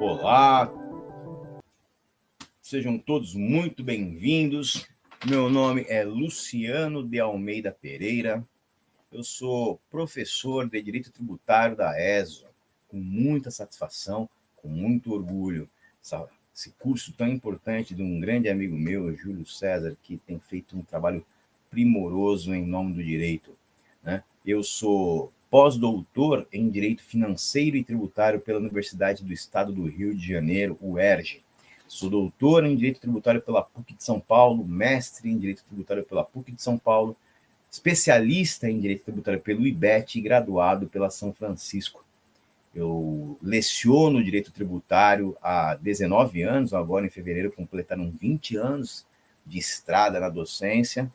Olá, sejam todos muito bem-vindos. Meu nome é Luciano de Almeida Pereira. Eu sou professor de Direito Tributário da ESO, com muita satisfação, com muito orgulho. Esse curso tão importante de um grande amigo meu, Júlio César, que tem feito um trabalho primoroso em nome do direito, né? Eu sou pós-doutor em Direito Financeiro e Tributário pela Universidade do Estado do Rio de Janeiro, UERJ. Sou doutor em Direito Tributário pela PUC de São Paulo, mestre em Direito Tributário pela PUC de São Paulo, especialista em Direito Tributário pelo IBET e graduado pela São Francisco. Eu leciono Direito Tributário há 19 anos, agora em fevereiro completaram 20 anos de estrada na docência,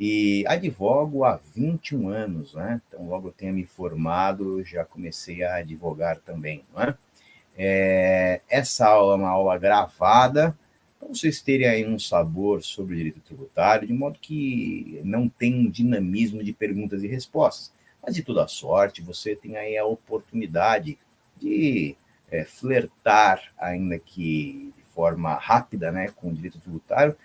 e advogo há 21 anos, né? Então, logo eu tenha me formado, já comecei a advogar também, não é? Essa aula é uma aula gravada, para vocês terem aí um sabor sobre o direito tributário, de modo que não tem um dinamismo de perguntas e respostas. Mas, de toda sorte, você tem aí a oportunidade de flertar, ainda que de forma rápida, né, com o direito tributário,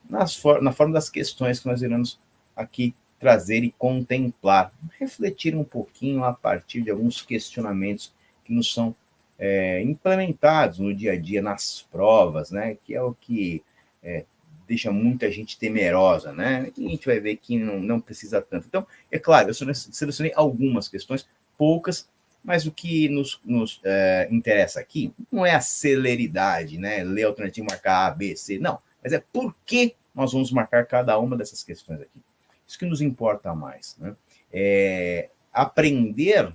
na forma das questões que nós iremos aqui trazer e contemplar, refletir um pouquinho a partir de alguns questionamentos que nos são implementados no dia a dia, nas provas, né, que é o que deixa muita gente temerosa, né, e a gente vai ver que não precisa tanto. Então, é claro, eu selecionei algumas questões, poucas, mas o que nos interessa aqui não é a celeridade, né, ler a alternativa, marcar A, B, C, não, mas é por que nós vamos marcar cada uma dessas questões aqui. Isso que nos importa mais, né? Aprender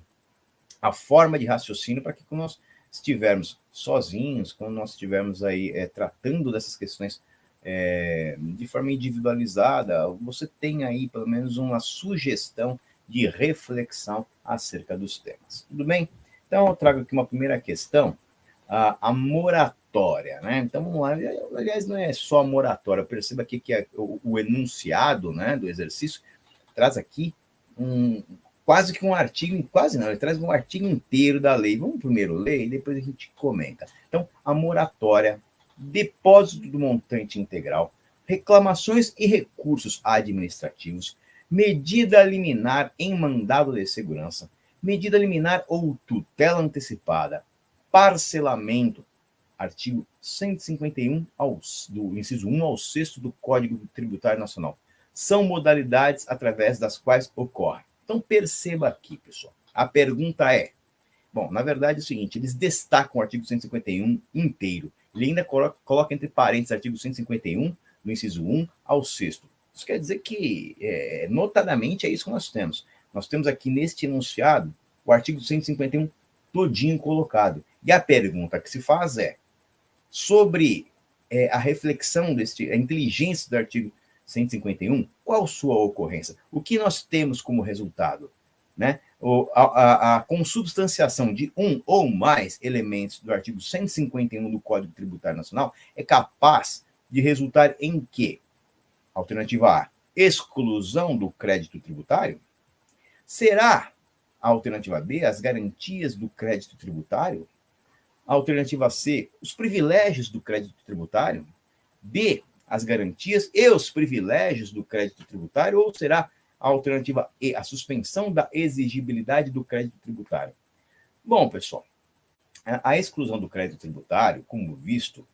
a forma de raciocínio para que quando nós estivermos sozinhos, quando nós estivermos aí tratando dessas questões de forma individualizada, você tem aí pelo menos uma sugestão de reflexão acerca dos temas. Tudo bem? Então, eu trago aqui uma primeira questão, a moratória, né? Então, vamos lá. Aliás, não é só a moratória, perceba aqui que o enunciado, né, do exercício traz aqui quase que um artigo, quase não, ele traz um artigo inteiro da lei. Vamos primeiro ler e depois a gente comenta. Então, a moratória, depósito do montante integral, reclamações e recursos administrativos, medida liminar em mandado de segurança, medida liminar ou tutela antecipada, parcelamento, artigo 151, do inciso 1 ao 6º do Código Tributário Nacional. São modalidades através das quais ocorre. Então, perceba aqui, pessoal. A pergunta é, bom, na verdade é o seguinte, eles destacam o artigo 151 inteiro. Ele ainda coloca entre parênteses artigo 151, do inciso 1 ao 6º. Isso quer dizer que, notadamente, é isso que nós temos. Nós temos aqui neste enunciado o artigo 151 todinho colocado. E a pergunta que se faz é, sobre a reflexão a inteligência do artigo 151, qual sua ocorrência? O que nós temos como resultado? Né? A consubstanciação de um ou mais elementos do artigo 151 do Código Tributário Nacional é capaz de resultar em quê? Alternativa A, exclusão do crédito tributário? Será a alternativa B, as garantias do crédito tributário? A alternativa C, os privilégios do crédito tributário? D, as garantias e os privilégios do crédito tributário? Ou será a alternativa E, a suspensão da exigibilidade do crédito tributário? Bom, pessoal, a exclusão do crédito tributário, como visto,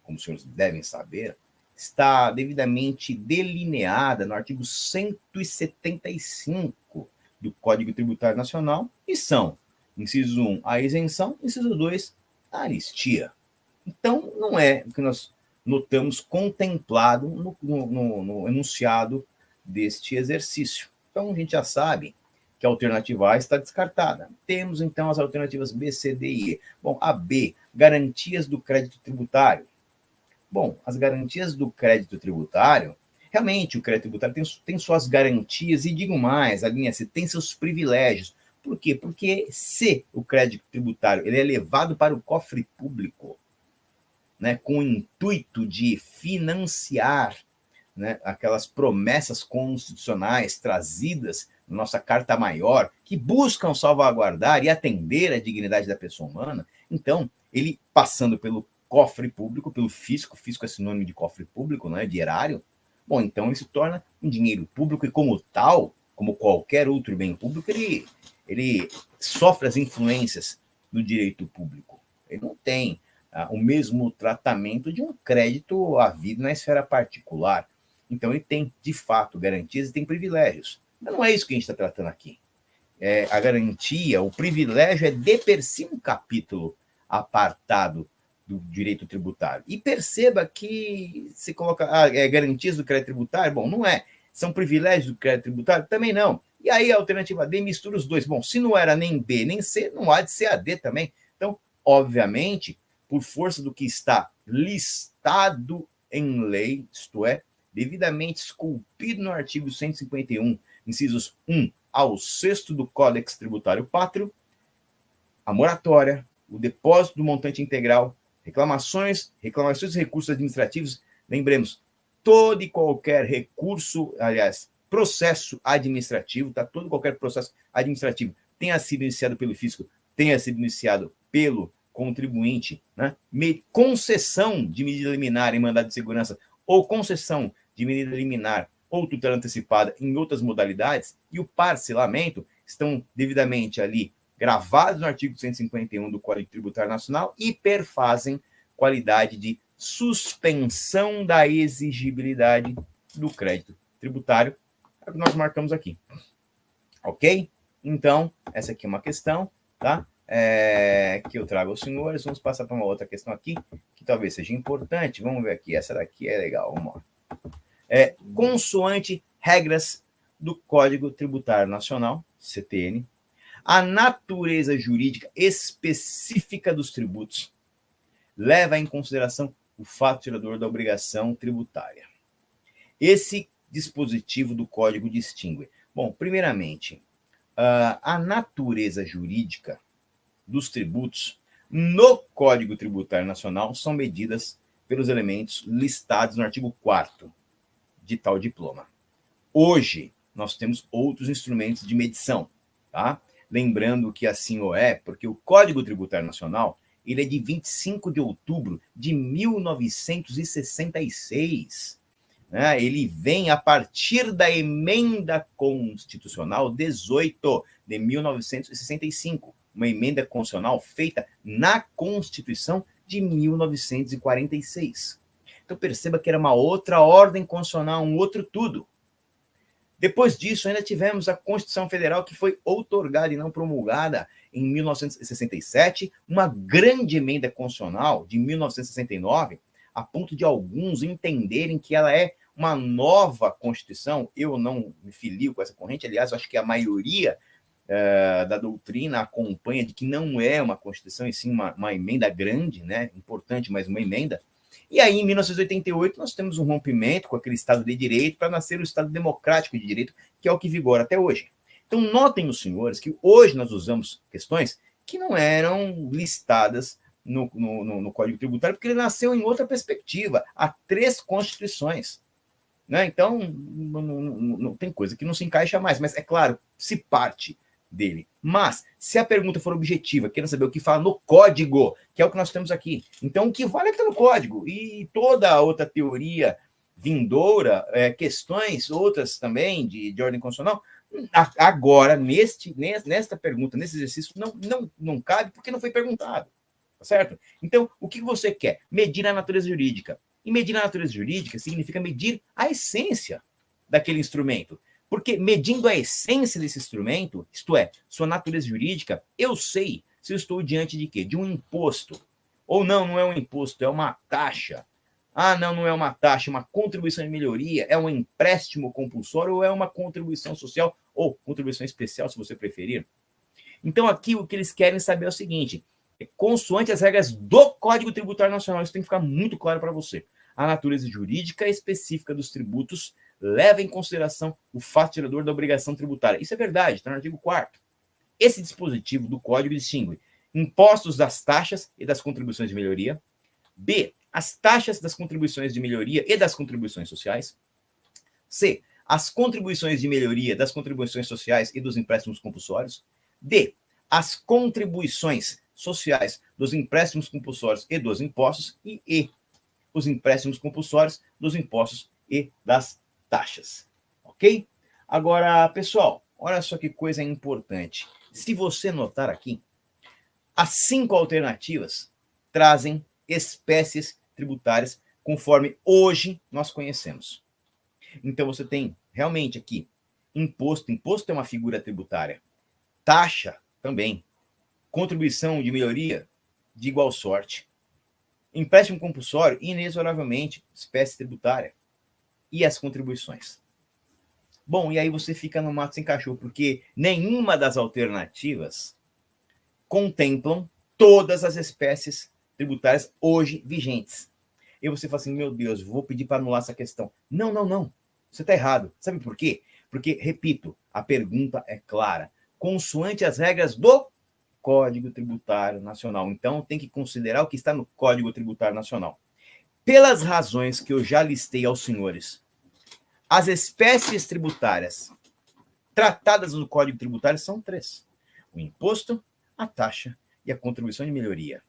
como os senhores devem saber, está devidamente delineada no artigo 175 do Código Tributário Nacional, e são, inciso 1, a isenção, inciso 2, a anistia. Então, não é o que nós notamos contemplado no enunciado deste exercício. Então, a gente já sabe que a alternativa A está descartada. Temos, então, as alternativas B, C, D e E. Bom, a B, garantias do crédito tributário. Bom, as garantias do crédito tributário, realmente o crédito tributário tem suas garantias, e digo mais, a linha C tem seus privilégios. Por quê? Porque se o crédito tributário ele é levado para o cofre público, né, com o intuito de financiar né, aquelas promessas constitucionais trazidas na nossa Carta Maior, que buscam salvaguardar e atender à dignidade da pessoa humana, então, ele passando pelo cofre público, pelo fisco é sinônimo de cofre público, não é, de erário, bom, então ele se torna um dinheiro público e, como tal, como qualquer outro bem público, ele sofre as influências do direito público. Ele não tem o mesmo tratamento de um crédito havido na esfera particular. Então, ele tem, de fato, garantias e tem privilégios. Mas não é isso que a gente está tratando aqui. A garantia, o privilégio é de per si um capítulo apartado do direito tributário. E perceba que se coloca garantias do crédito tributário, bom, não é. São privilégios do crédito tributário? Também não. E aí a alternativa D mistura os dois. Bom, se não era nem B nem C, não há de ser a D também. Então, obviamente, por força do que está listado em lei, isto é, devidamente esculpido no artigo 151, incisos 1 ao 6º do Códex Tributário Pátrio, a moratória, o depósito do montante integral, reclamações e recursos administrativos, lembremos, todo e qualquer recurso, aliás, processo administrativo, tá? Todo e qualquer processo administrativo tenha sido iniciado pelo fisco, tenha sido iniciado pelo contribuinte, né? Concessão de medida liminar em mandado de segurança ou concessão de medida liminar ou tutela antecipada em outras modalidades, e o parcelamento estão devidamente ali gravados no artigo 151 do Código Tributário Nacional e perfazem qualidade de suspensão da exigibilidade do crédito tributário, é o que nós marcamos aqui. Ok? Então, essa aqui é uma questão, tá? Que eu trago aos senhores. Vamos passar para uma outra questão aqui, que talvez seja importante. Vamos ver aqui, essa daqui é legal, vamos lá. Consoante regras do Código Tributário Nacional, CTN, a natureza jurídica específica dos tributos leva em consideração o fato gerador da obrigação tributária. Esse dispositivo do Código distingue. Bom, primeiramente, a natureza jurídica dos tributos no Código Tributário Nacional são medidas pelos elementos listados no artigo 4º de tal diploma. Hoje, nós temos outros instrumentos de medição, tá? Lembrando que assim o é, porque o Código Tributário Nacional ele é de 25 de outubro de 1966. Né? Ele vem a partir da Emenda Constitucional 18 de 1965, uma emenda constitucional feita na Constituição de 1946. Então, perceba que era uma outra ordem constitucional, um outro tudo. Depois disso, ainda tivemos a Constituição Federal, que foi outorgada e não promulgada em 1967, uma grande emenda constitucional de 1969, a ponto de alguns entenderem que ela é uma nova Constituição. Eu não me filio com essa corrente, aliás, eu acho que a maioria da doutrina acompanha de que não é uma Constituição, e sim uma emenda grande, né? Importante, mas uma emenda. E aí, em 1988, nós temos um rompimento com aquele Estado de Direito para nascer o Estado Democrático de Direito, que é o que vigora até hoje. Então, notem os senhores que hoje nós usamos questões que não eram listadas no Código Tributário, porque ele nasceu em outra perspectiva. Há 3 constituições. Né? Então, não tem coisa que não se encaixa mais. Mas, é claro, se parte dele. Mas, se a pergunta for objetiva, querendo saber o que fala no código, que é o que nós temos aqui, então o que vale é que está no código. E toda a outra teoria vindoura, questões outras também de ordem constitucional, agora, nesta pergunta, nesse exercício, não cabe porque não foi perguntado. Tá certo? Então, o que você quer? Medir a natureza jurídica. E medir a natureza jurídica significa medir a essência daquele instrumento. Porque medindo a essência desse instrumento, isto é, sua natureza jurídica, eu sei se eu estou diante de quê? De um imposto. Ou não é um imposto, é uma taxa. Não é uma taxa, é uma contribuição de melhoria, é um empréstimo compulsório ou é uma contribuição social ou contribuição especial, se você preferir. Então, aqui o que eles querem saber é o seguinte, consoante as regras do Código Tributário Nacional, isso tem que ficar muito claro para você. A natureza jurídica específica dos tributos leva em consideração o fato gerador da obrigação tributária. Isso é verdade, está no artigo 4º. Esse dispositivo do Código distingue impostos das taxas e das contribuições de melhoria. B, as taxas das contribuições de melhoria e das contribuições sociais. C, as contribuições de melhoria das contribuições sociais e dos empréstimos compulsórios. D, as contribuições sociais dos empréstimos compulsórios e dos impostos. E E, os empréstimos compulsórios dos impostos e das taxas. Ok? Agora, pessoal, olha só que coisa importante. Se você notar aqui, as 5 alternativas trazem espécies tributárias conforme hoje nós conhecemos. Então, você tem realmente aqui imposto. Imposto é uma figura tributária. Taxa também. Contribuição de melhoria de igual sorte. Empréstimo compulsório, inexoravelmente, espécie tributária. E as contribuições. Bom, e aí você fica no mato sem cachorro, porque nenhuma das alternativas contemplam todas as espécies tributárias hoje vigentes. E você fala assim, meu Deus, vou pedir para anular essa questão. Não, não, não. Você está errado. Sabe por quê? Porque, repito, a pergunta é clara. Consoante as regras do Código Tributário Nacional. Então, tem que considerar o que está no Código Tributário Nacional. Pelas razões que eu já listei aos senhores, as espécies tributárias tratadas no Código Tributário são 3. O imposto, a taxa e a contribuição de melhoria.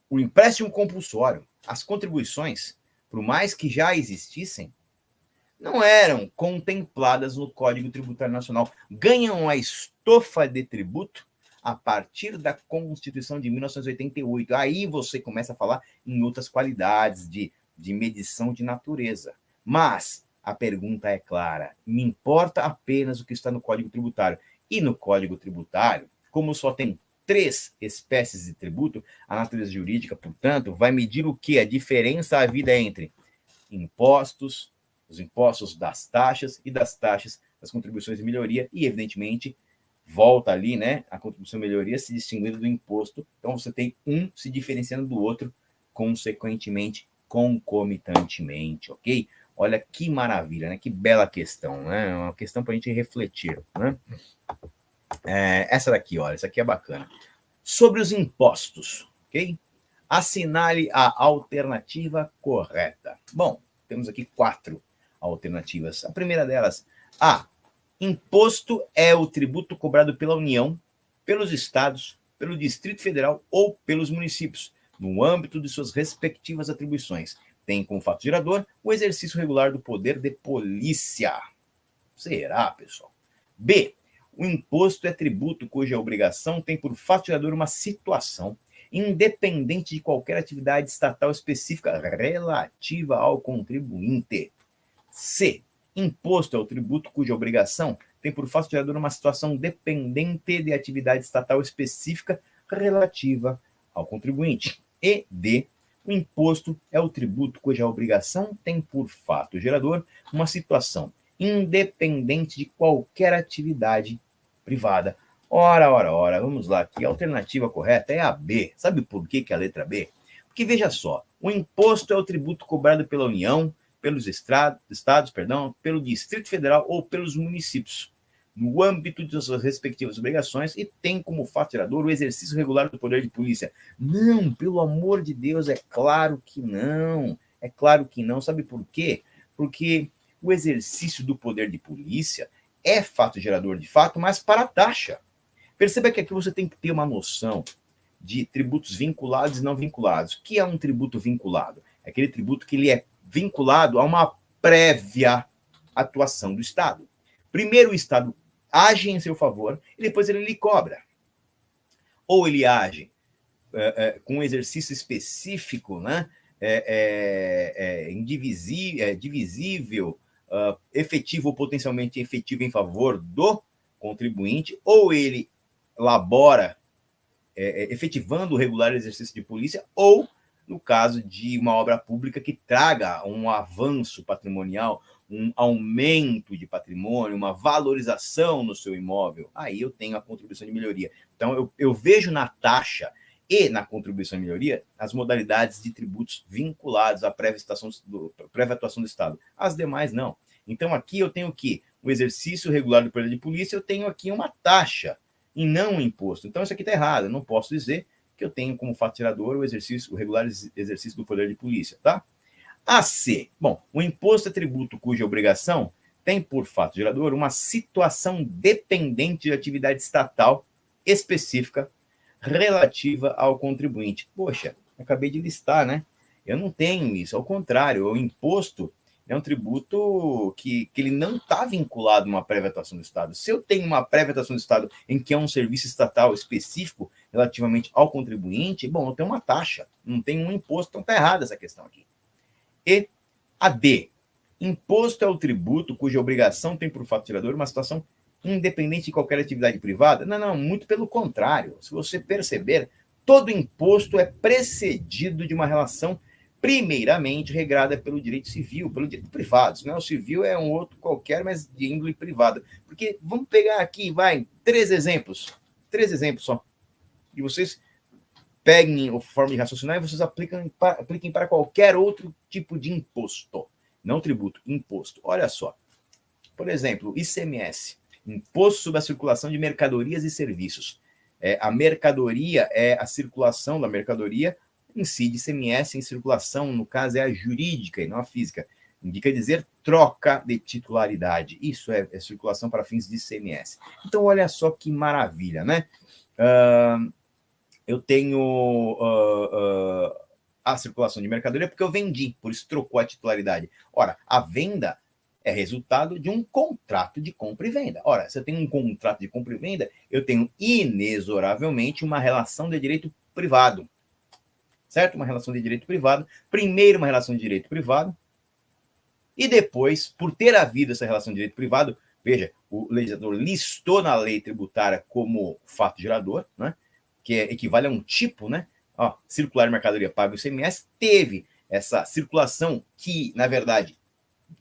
O empréstimo compulsório, as contribuições, por mais que já existissem, não eram contempladas no Código Tributário Nacional. Ganham a estofa de tributo a partir da Constituição de 1988. Aí você começa a falar em outras qualidades de medição de natureza. Mas a pergunta é clara, me importa apenas o que está no Código Tributário. E no Código Tributário, como só tem 3 espécies de tributo, a natureza jurídica, portanto, vai medir o que? A diferença havida entre impostos, os impostos das taxas e das taxas das contribuições de melhoria e, evidentemente, volta ali, né, a contribuição de melhoria se distinguindo do imposto. Então, você tem um se diferenciando do outro, consequentemente, concomitantemente, ok? Olha que maravilha, né? Que bela questão, né? Uma questão para a gente refletir, né? Essa daqui, olha, essa aqui é bacana. Sobre os impostos, ok? Assinale a alternativa correta. Bom, temos aqui 4 alternativas. A primeira delas, A. Imposto é o tributo cobrado pela União, pelos estados, pelo Distrito Federal ou pelos municípios, no âmbito de suas respectivas atribuições. Tem como fato gerador o exercício regular do poder de polícia. Será, pessoal? B. O imposto é tributo cuja obrigação tem por fato gerador uma situação independente de qualquer atividade estatal específica relativa ao contribuinte. C. Imposto é o tributo cuja obrigação tem por fato gerador uma situação dependente de atividade estatal específica relativa ao contribuinte. E D. O imposto é o tributo cuja obrigação tem por fato gerador uma situação independente de qualquer atividade privada. Ora, vamos lá, aqui a alternativa correta é a B. Sabe por que é a letra B? Porque veja só, o imposto é o tributo cobrado pela União, pelos estados, pelo Distrito Federal ou pelos municípios, no âmbito de suas respectivas obrigações e tem como fato gerador o exercício regular do poder de polícia. Não, pelo amor de Deus, é claro que não. É claro que não. Sabe por quê? Porque o exercício do poder de polícia é fato gerador de fato, mas para a taxa. Perceba que aqui você tem que ter uma noção de tributos vinculados e não vinculados. O que é um tributo vinculado? É aquele tributo que ele é vinculado a uma prévia atuação do Estado. Primeiro o Estado age em seu favor e depois ele lhe cobra. Ou ele age com um exercício específico, né? Divisível, efetivo ou potencialmente efetivo em favor do contribuinte, ou ele labora efetivando o regular exercício de polícia, ou no caso de uma obra pública que traga um avanço patrimonial, um aumento de patrimônio, uma valorização no seu imóvel, aí eu tenho a contribuição de melhoria. Então, eu vejo na taxa e na contribuição de melhoria as modalidades de tributos vinculados à prévia atuação do Estado. As demais, não. Então, aqui eu tenho o quê? O exercício regular do poder de polícia, eu tenho aqui uma taxa e não um imposto. Então, isso aqui está errado. Eu não posso dizer que eu tenho como fato gerador o regular exercício do poder de polícia, tá? AC. Bom, o imposto é tributo cuja obrigação tem por fato gerador uma situação dependente de atividade estatal específica relativa ao contribuinte. Poxa, acabei de listar, né? Eu não tenho isso, ao contrário, o imposto é um tributo que ele não está vinculado a uma prévia atuação do Estado. Se eu tenho uma prévia atuação do Estado em que é um serviço estatal específico relativamente ao contribuinte, bom, eu tenho uma taxa, não tenho um imposto, então está errada essa questão aqui. E a D. Imposto é o tributo cuja obrigação tem por fato gerador uma situação independente de qualquer atividade privada? Não, muito pelo contrário. Se você perceber, todo imposto é precedido de uma relação primeiramente regrada pelo direito civil, pelo direito privado. Não é o civil, é um outro qualquer, mas de índole privada. Porque vamos pegar aqui, três exemplos só. E vocês peguem a forma de raciocinar e vocês apliquem para qualquer outro tipo de imposto. Não tributo, imposto. Olha só. Por exemplo, ICMS, Imposto sobre a Circulação de Mercadorias e Serviços. A mercadoria é a circulação da mercadoria, incide ICMS em circulação, no caso é a jurídica e não a física. Indica dizer troca de titularidade. Isso é circulação para fins de ICMS. Então, olha só que maravilha, né? Eu tenho a circulação de mercadoria porque eu vendi, por isso trocou a titularidade. Ora, a venda é resultado de um contrato de compra e venda. Ora, se eu tenho um contrato de compra e venda, eu tenho inexoravelmente uma relação de direito privado. Certo? Uma relação de direito privado. Primeiro, uma relação de direito privado. E depois, por ter havido essa relação de direito privado, veja, o legislador listou na lei tributária como fato gerador, né? Que equivale a um tipo, né? Circular de mercadoria paga o ICMS, teve essa circulação que, na verdade,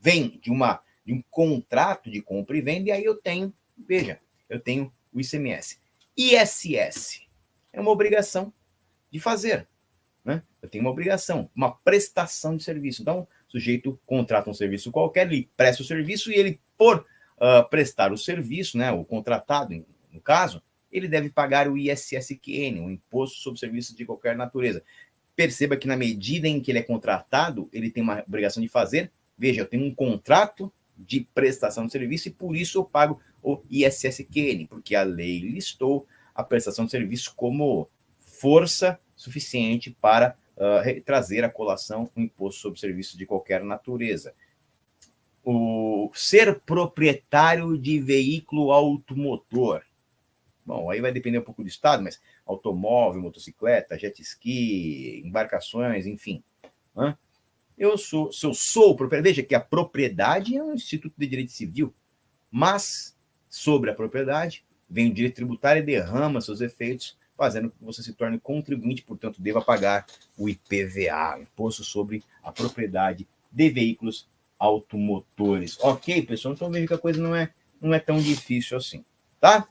vem de um contrato de compra e venda, e aí eu tenho o ICMS. ISS é uma obrigação de fazer, né? Eu tenho uma obrigação, uma prestação de serviço. Então, o sujeito contrata um serviço qualquer, ele presta o serviço e ele, por prestar o serviço, né, o contratado, no caso, ele deve pagar o ISSQN, o Imposto sobre Serviços de Qualquer Natureza. Perceba que na medida em que ele é contratado, ele tem uma obrigação de fazer. Veja, eu tenho um contrato de prestação de serviço e por isso eu pago o ISSQN, porque a lei listou a prestação de serviço como força suficiente para trazer à colação o imposto sobre serviços de qualquer natureza. O ser proprietário de veículo automotor. Bom, aí vai depender um pouco do estado, mas automóvel, motocicleta, jet ski, embarcações, enfim. Né? Se eu sou o proprietário, veja que a propriedade é um instituto de direito civil, mas sobre a propriedade vem o direito tributário e derrama seus efeitos, fazendo com que você se torne contribuinte, portanto, deva pagar o IPVA, Imposto sobre a Propriedade de Veículos Automotores. Ok, pessoal? Então veja que a coisa não é tão difícil assim, tá?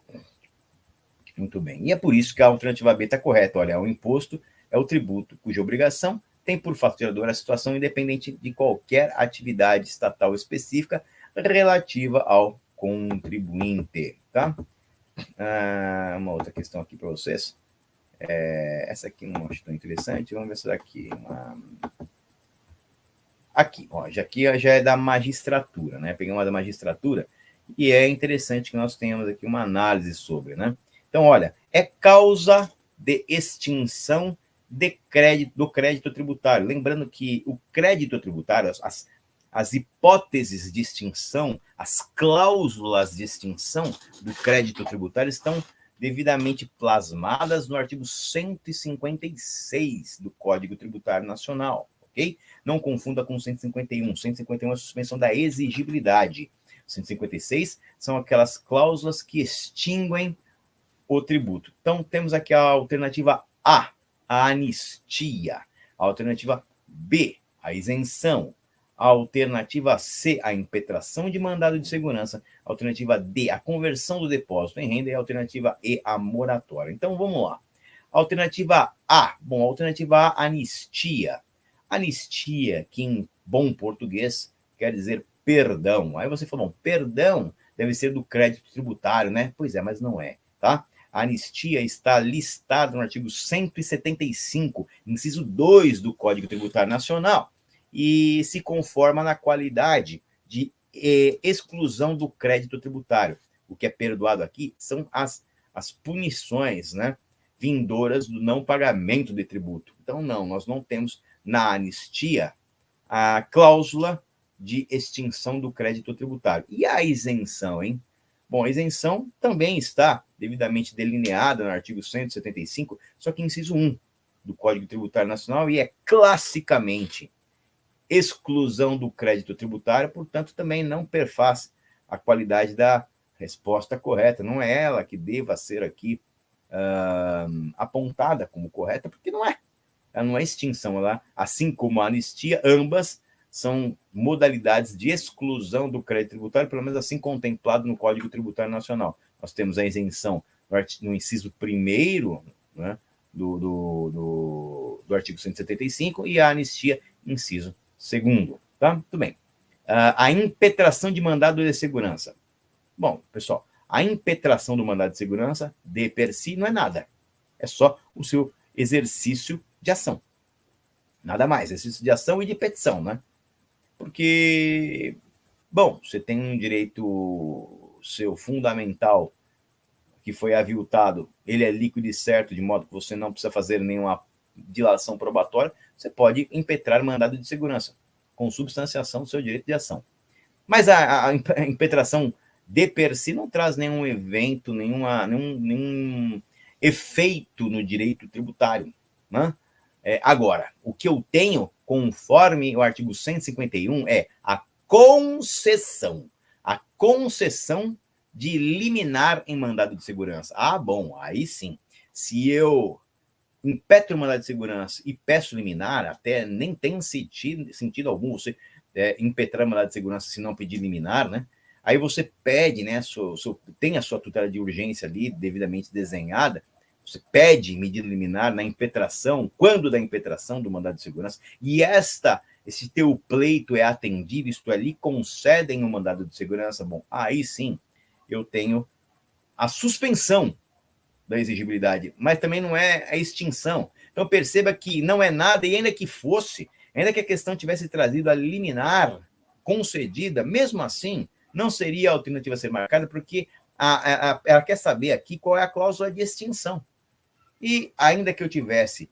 Muito bem. E é por isso que a alternativa B está correta. Olha, o imposto é o tributo cuja obrigação tem por fato gerador a situação independente de qualquer atividade estatal específica relativa ao contribuinte, tá? Uma outra questão aqui para vocês. Essa aqui não acho tão interessante. Vamos ver se daqui. Aqui, já é da magistratura, né? Peguei uma da magistratura e é interessante que nós tenhamos aqui uma análise sobre, né? Então, olha, é causa de extinção do crédito tributário. Lembrando que o crédito tributário, as hipóteses de extinção, as cláusulas de extinção do crédito tributário estão devidamente plasmadas no artigo 156 do Código Tributário Nacional, ok? Não confunda com 151. 151 é a suspensão da exigibilidade. 156 são aquelas cláusulas que extinguem o tributo. Então, temos aqui a alternativa A, a anistia. A alternativa B, a isenção. A alternativa C, a impetração de mandado de segurança. A alternativa D, a conversão do depósito em renda. E a alternativa E, a moratória. Então, vamos lá. Alternativa A. Bom, a alternativa A, anistia. Anistia, que em bom português quer dizer perdão. Aí você falou, bom, perdão deve ser do crédito tributário, né? Pois é, mas não é, tá? A anistia está listada no artigo 175, inciso 2 do Código Tributário Nacional. e se conforma na qualidade de exclusão do crédito tributário. O que é perdoado aqui são as punições, né, vindouras do não pagamento de tributo. Então, não, nós não temos na anistia a cláusula de extinção do crédito tributário. E a isenção, hein? Bom, a isenção também está devidamente delineada no artigo 175, só que inciso 1 do Código Tributário Nacional, e é classicamente exclusão do crédito tributário, portanto, também não perfaz a qualidade da resposta correta. Não é ela que deva ser aqui apontada como correta, porque não é. Ela não é extinção, ela, assim como a anistia, ambas são modalidades de exclusão do crédito tributário, pelo menos assim contemplado no Código Tributário Nacional. Nós temos a isenção no inciso 1º, né, do artigo 175 e a anistia, inciso 2º. Tá? Muito bem. A impetração de mandado de segurança. Bom, pessoal, a impetração do mandado de segurança, de per si, não é nada. É só o seu exercício de ação. Nada mais, exercício de ação e de petição, né? Porque, bom, você tem um direito seu fundamental que foi aviltado, ele é líquido e certo, de modo que você não precisa fazer nenhuma dilação probatória, você pode impetrar mandado de segurança, com substanciação do seu direito de ação. Mas a impetração de per si não traz nenhum evento, nenhum efeito no direito tributário, né? Agora, o que eu tenho, conforme o artigo 151, é a concessão de liminar em mandado de segurança. Ah, bom, aí sim. Se eu impetro o mandado de segurança e peço liminar, até nem tem sentido algum você impetrar mandado de segurança se não pedir liminar, né? Aí você pede, né, tem a sua tutela de urgência ali devidamente desenhada, você pede medida liminar na impetração, quando da impetração do mandado de segurança, e esse teu pleito é atendido, isto é, lhe concedem o mandado de segurança, bom, aí sim eu tenho a suspensão da exigibilidade, mas também não é a extinção. Então perceba que não é nada, e ainda que fosse, ainda que a questão tivesse trazido a liminar concedida, mesmo assim, não seria a alternativa a ser marcada, porque ela quer saber aqui qual é a cláusula de extinção. E ainda que eu tivesse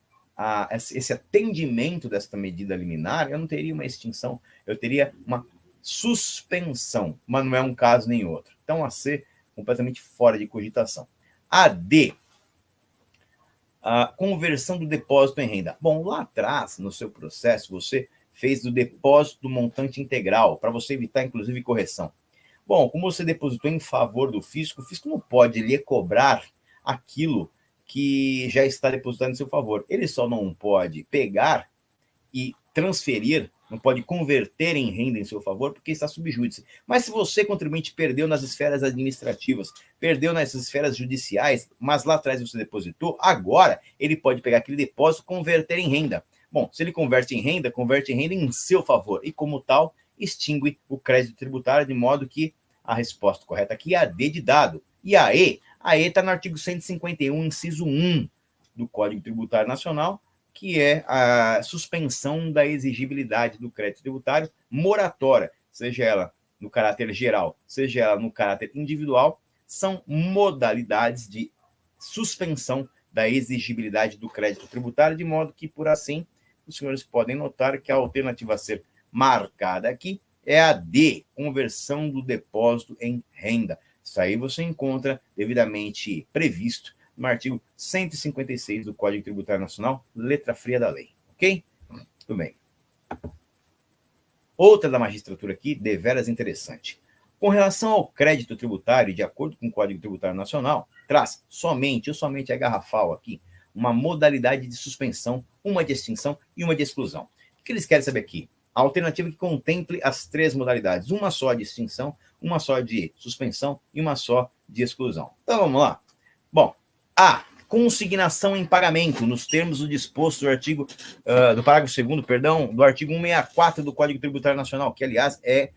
esse atendimento desta medida liminar, eu não teria uma extinção, eu teria uma suspensão, mas não é um caso nem outro. Então, a C, completamente fora de cogitação. A D, a conversão do depósito em renda. Bom, lá atrás, no seu processo, você fez do depósito do montante integral, para você evitar, inclusive, correção. Bom, como você depositou em favor do fisco, o fisco não pode lhe cobrar aquilo que já está depositado em seu favor. Ele só não pode pegar e transferir, não pode converter em renda em seu favor, porque está sob júdice. Mas se você, contribuinte, perdeu nas esferas administrativas, perdeu nas esferas judiciais, mas lá atrás você depositou, agora ele pode pegar aquele depósito e converter em renda. Bom, se ele converte em renda em seu favor, e como tal, extingue o crédito tributário, de modo que a resposta correta aqui é a D de dado. E a E está no artigo 151, inciso 1 do Código Tributário Nacional, que é a suspensão da exigibilidade do crédito tributário moratória, seja ela no caráter geral, seja ela no caráter individual, são modalidades de suspensão da exigibilidade do crédito tributário, de modo que, por assim, os senhores podem notar que a alternativa a ser marcada aqui é a D, conversão do depósito em renda. Isso aí você encontra devidamente previsto no artigo 156 do Código Tributário Nacional, letra fria da lei. Ok? Tudo bem. Outra da magistratura aqui, deveras interessante. Com relação ao crédito tributário, de acordo com o Código Tributário Nacional, traz somente é garrafal aqui, uma modalidade de suspensão, uma de extinção e uma de exclusão. O que eles querem saber aqui? A alternativa que contemple as três modalidades, uma só de extinção, uma só de suspensão e uma só de exclusão. Então vamos lá. Bom, a consignação em pagamento, nos termos do disposto do artigo, do parágrafo 2º, perdão, do artigo 164 do Código Tributário Nacional, que, aliás, é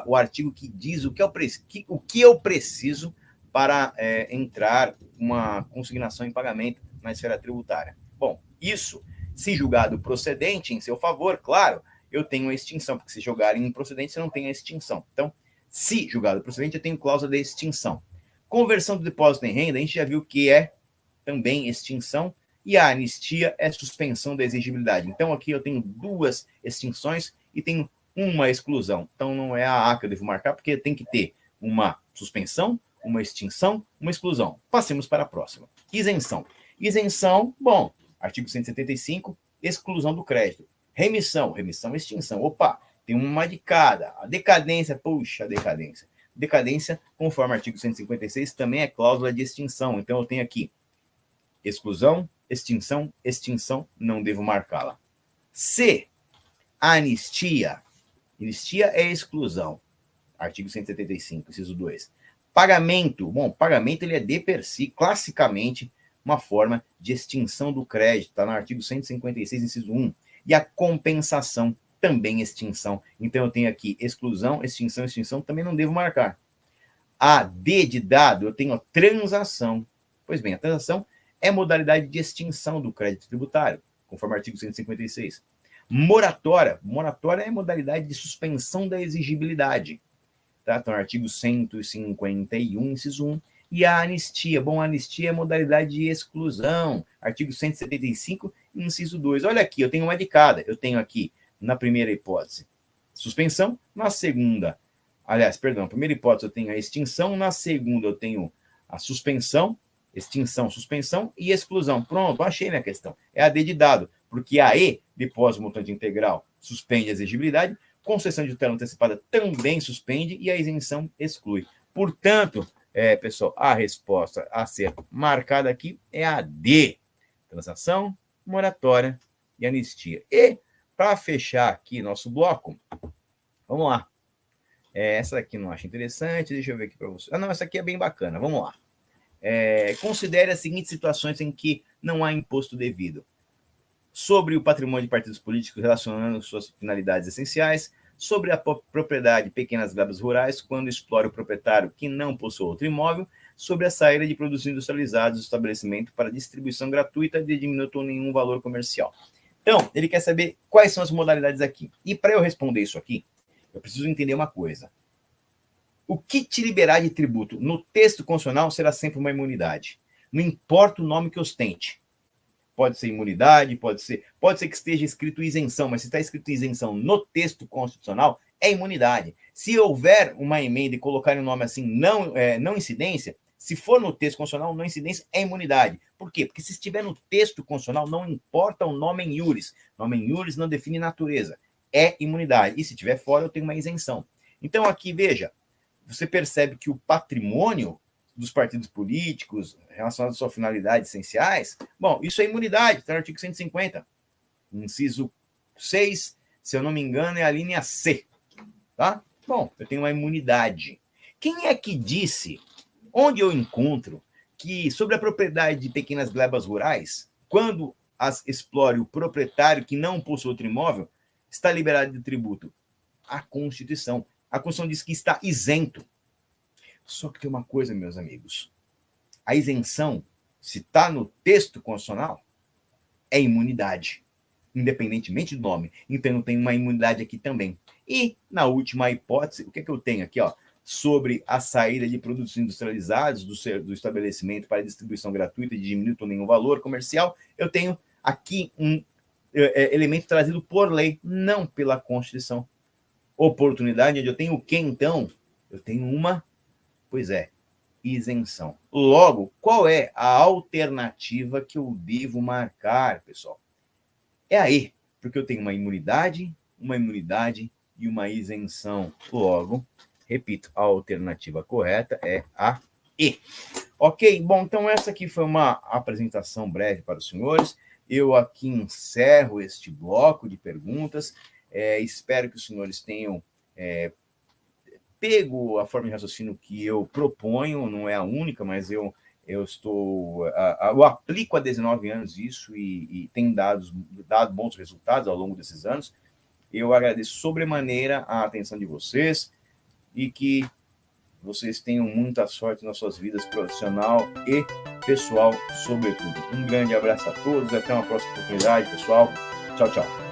o artigo que diz o que eu preciso para entrar uma consignação em pagamento na esfera tributária. Bom, isso, se julgado procedente em seu favor, claro, eu tenho a extinção, porque se jogarem improcedente, você não tem a extinção. Então, se julgado procedente, eu tenho cláusula de extinção. Conversão do depósito em renda, a gente já viu que é também extinção, e a anistia é suspensão da exigibilidade. Então, aqui eu tenho duas extinções e tenho uma exclusão. Então, não é a que eu devo marcar, porque tem que ter uma suspensão, uma extinção, uma exclusão. Passemos para a próxima. Isenção. Isenção, bom, artigo 175, exclusão do crédito. Remissão, extinção. Opa, tem uma de cada. A decadência, puxa, a decadência. Decadência, conforme o artigo 156, também é cláusula de extinção. Então, eu tenho aqui exclusão, extinção, extinção, não devo marcá-la. C, anistia. Anistia é exclusão. Artigo 175, inciso 2. Pagamento. Bom, pagamento ele é de per si, classicamente, uma forma de extinção do crédito. Está no artigo 156, inciso 1. E a compensação, também extinção. Então, eu tenho aqui exclusão, extinção, extinção, também não devo marcar. A D de dado, eu tenho a transação. Pois bem, a transação é modalidade de extinção do crédito tributário, conforme o artigo 156. Moratória. Moratória é modalidade de suspensão da exigibilidade. Tá? Então, artigo 151, inciso 1. E a anistia. Bom, a anistia é modalidade de exclusão. Artigo 175, inciso 2. Olha aqui, eu tenho uma de cada. Eu tenho aqui, na primeira hipótese, suspensão. Na segunda, na primeira hipótese eu tenho a extinção. Na segunda eu tenho a suspensão. Extinção, suspensão e exclusão. Pronto, achei minha questão. É a D de dado, porque a E, depósito montante integral, suspende a exigibilidade, concessão de tutela antecipada também suspende e a isenção exclui. Portanto, pessoal, a resposta a ser marcada aqui é a D. Transação, moratória e anistia. E, para fechar aqui nosso bloco, vamos lá. Essa aqui não acho interessante, deixa eu ver aqui para você. Não, essa aqui é bem bacana, vamos lá. Considere as seguintes situações em que não há imposto devido. Sobre o patrimônio de partidos políticos relacionando suas finalidades essenciais, sobre a propriedade de pequenas glebas rurais, quando explora o proprietário que não possui outro imóvel, sobre a saída de produtos industrializados do estabelecimento para distribuição gratuita de diminuto nenhum valor comercial. Então, ele quer saber quais são as modalidades aqui. E para eu responder isso aqui, eu preciso entender uma coisa. O que te liberar de tributo no texto constitucional será sempre uma imunidade. Não importa o nome que ostente. Pode ser imunidade, pode ser que esteja escrito isenção, mas se está escrito isenção no texto constitucional, é imunidade. Se houver uma emenda e colocar o nome assim, não incidência, se for no texto constitucional, não incidência, é imunidade. Por quê? Porque se estiver no texto constitucional, não importa o nome em iuris. Nome em iuris não define natureza. É imunidade. E se estiver fora, eu tenho uma isenção. Então aqui, veja, você percebe que o patrimônio dos partidos políticos relacionados às suas finalidades essenciais, bom, isso é imunidade, está no artigo 150. Inciso 6, se eu não me engano, é a linha C. Tá? Bom, eu tenho uma imunidade. Quem é que disse, onde eu encontro, que sobre a propriedade de pequenas glebas rurais, quando as explore o proprietário que não possui outro imóvel, está liberado de tributo? A Constituição. A Constituição diz que está isento. Só que tem uma coisa, meus amigos. A isenção, se está no texto constitucional, é imunidade, independentemente do nome. Então, eu tenho uma imunidade aqui também. E, na última hipótese, o que eu tenho aqui? Sobre a saída de produtos industrializados do estabelecimento para distribuição gratuita de diminuto nenhum valor comercial, eu tenho aqui um elemento trazido por lei, não pela Constituição. Oportunidade, onde eu tenho o quê, então? Eu tenho uma, isenção. Logo, qual é a alternativa que eu devo marcar, pessoal? É a E, porque eu tenho uma imunidade e uma isenção. Logo, repito, a alternativa correta é a E. Ok? Bom, então essa aqui foi uma apresentação breve para os senhores. Eu aqui encerro este bloco de perguntas. Espero que os senhores tenham pego a forma de raciocínio que eu proponho, não é a única, mas eu aplico há 19 anos isso e tem dado bons resultados ao longo desses anos. Eu agradeço sobremaneira a atenção de vocês e que vocês tenham muita sorte nas suas vidas profissional e pessoal, sobretudo. Um grande abraço a todos, até uma próxima oportunidade, pessoal. Tchau, tchau.